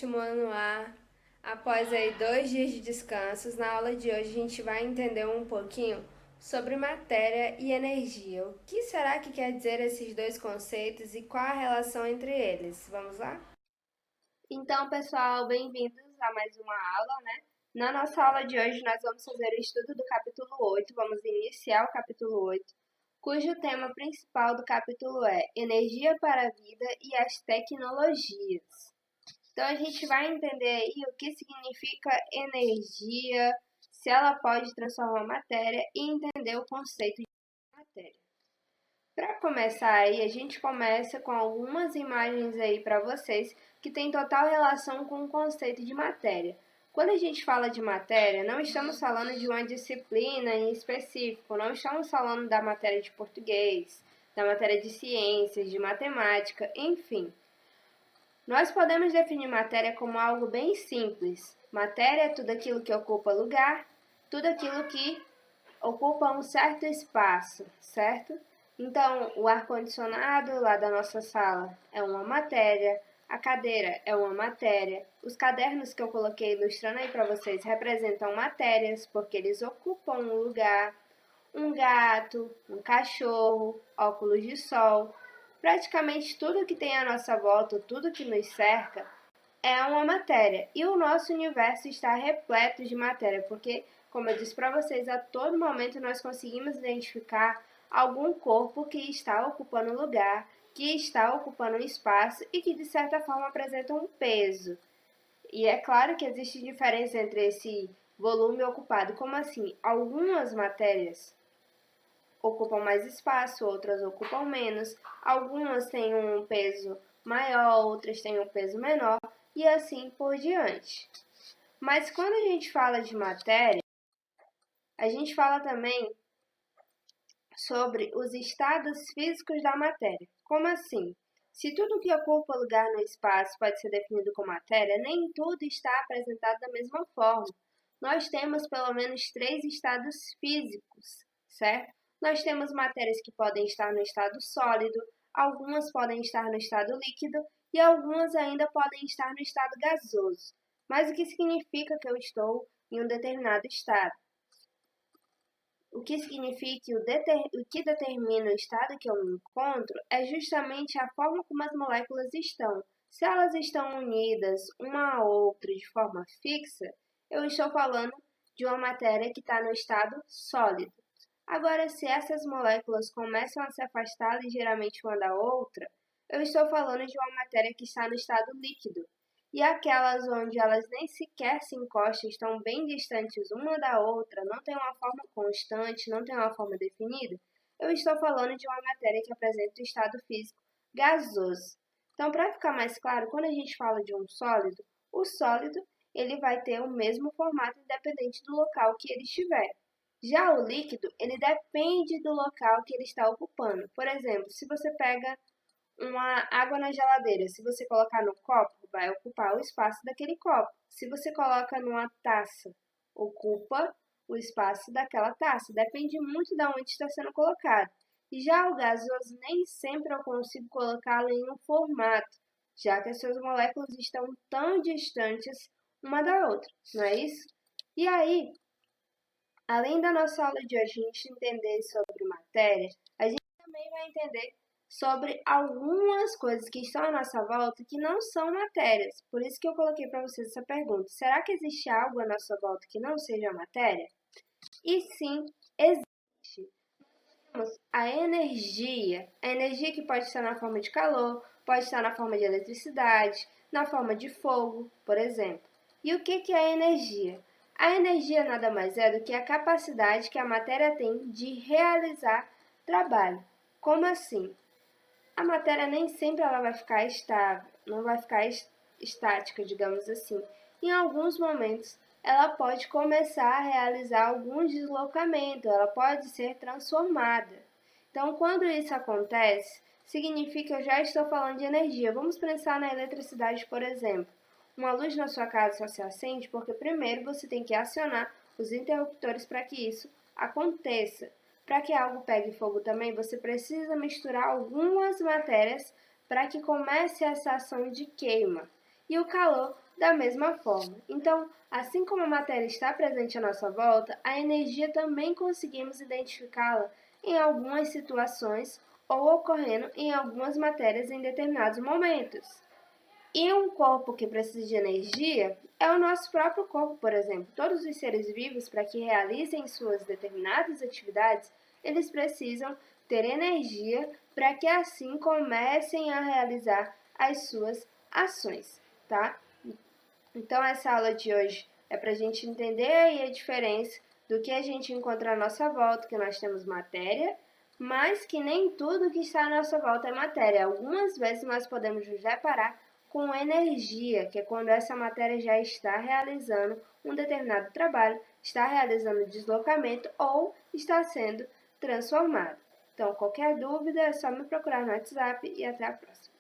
sétimo ano A. Após aí 2 dias de descansos, na aula de hoje a gente vai entender um pouquinho sobre matéria e energia. O que será que quer dizer esses dois conceitos e qual a relação entre eles? Vamos lá? Então, pessoal, bem-vindos a mais uma aula, né? Na nossa aula de hoje nós vamos fazer o estudo do capítulo 8. Vamos iniciar o capítulo 8, cujo tema principal do capítulo é Energia para a Vida e as Tecnologias. Então a gente vai entender aí o que significa energia, se ela pode transformar matéria e entender o conceito de matéria. Para começar aí, a gente começa com algumas imagens aí para vocês que tem total relação com o conceito de matéria. Quando a gente fala de matéria, não estamos falando de uma disciplina em específico, não estamos falando da matéria de português, da matéria de ciências, de matemática, enfim. Nós podemos definir matéria como algo bem simples. Matéria é tudo aquilo que ocupa lugar, tudo aquilo que ocupa um certo espaço, certo? Então, o ar-condicionado lá da nossa sala é uma matéria, a cadeira é uma matéria, os cadernos que eu coloquei ilustrando aí para vocês representam matérias, porque eles ocupam um lugar, um gato, um cachorro, óculos de sol. Praticamente tudo que tem à nossa volta, tudo que nos cerca, é uma matéria. E o nosso universo está repleto de matéria, porque, como eu disse para vocês, a todo momento nós conseguimos identificar algum corpo que está ocupando lugar, que está ocupando um espaço e que, de certa forma, apresenta um peso. E é claro que existe diferença entre esse volume ocupado. Como assim? Algumas matérias ocupam mais espaço, outras ocupam menos. Algumas têm um peso maior, outras têm um peso menor e assim por diante. Mas quando a gente fala de matéria, a gente fala também sobre os estados físicos da matéria. Como assim? Se tudo que ocupa lugar no espaço pode ser definido como matéria, nem tudo está apresentado da mesma forma. Nós temos pelo menos 3 estados físicos, certo? Nós temos matérias que podem estar no estado sólido, algumas podem estar no estado líquido e algumas ainda podem estar no estado gasoso. Mas o que significa que eu estou em um determinado estado? O que significa que o que determina o estado que eu me encontro é justamente a forma como as moléculas estão. Se elas estão unidas uma à outra de forma fixa, eu estou falando de uma matéria que está no estado sólido. Agora, se essas moléculas começam a se afastar ligeiramente uma da outra, eu estou falando de uma matéria que está no estado líquido. E aquelas onde elas nem sequer se encostam, estão bem distantes uma da outra, não tem uma forma constante, não tem uma forma definida, eu estou falando de uma matéria que apresenta o estado físico gasoso. Então, para ficar mais claro, quando a gente fala de um sólido, o sólido ele vai ter o mesmo formato independente do local que ele estiver. Já o líquido, ele depende do local que ele está ocupando. Por exemplo, se você pega uma água na geladeira, se você colocar no copo, vai ocupar o espaço daquele copo. Se você coloca numa taça, ocupa o espaço daquela taça. Depende muito de onde está sendo colocado. E já o gasoso, nem sempre eu consigo colocá-lo em um formato, já que as suas moléculas estão tão distantes uma da outra, não é isso? E aí, além da nossa aula de hoje a gente entender sobre matéria, a gente também vai entender sobre algumas coisas que estão à nossa volta que não são matérias. Por isso que eu coloquei para vocês essa pergunta. Será que existe algo à nossa volta que não seja matéria? E sim, existe. Temos a energia que pode estar na forma de calor, pode estar na forma de eletricidade, na forma de fogo, por exemplo. E o que é a energia? A energia nada mais é do que a capacidade que a matéria tem de realizar trabalho. Como assim? A matéria nem sempre ela vai ficar estável, não vai ficar estática, digamos assim. Em alguns momentos, ela pode começar a realizar alguns deslocamentos, ela pode ser transformada. Então, quando isso acontece, significa que eu já estou falando de energia. Vamos pensar na eletricidade, por exemplo. Uma luz na sua casa só se acende porque primeiro você tem que acionar os interruptores para que isso aconteça. Para que algo pegue fogo também, você precisa misturar algumas matérias para que comece essa ação de queima. E o calor da mesma forma. Então, assim como a matéria está presente à nossa volta, a energia também conseguimos identificá-la em algumas situações ou ocorrendo em algumas matérias em determinados momentos. E um corpo que precisa de energia é o nosso próprio corpo, por exemplo. Todos os seres vivos, para que realizem suas determinadas atividades, eles precisam ter energia para que assim comecem a realizar as suas ações, tá? Então, essa aula de hoje é para a gente entender aí a diferença do que a gente encontra à nossa volta, que nós temos matéria, mas que nem tudo que está à nossa volta é matéria. Algumas vezes nós podemos nos deparar com energia, que é quando essa matéria já está realizando um determinado trabalho, está realizando deslocamento ou está sendo transformada. Então, qualquer dúvida é só me procurar no WhatsApp e até a próxima.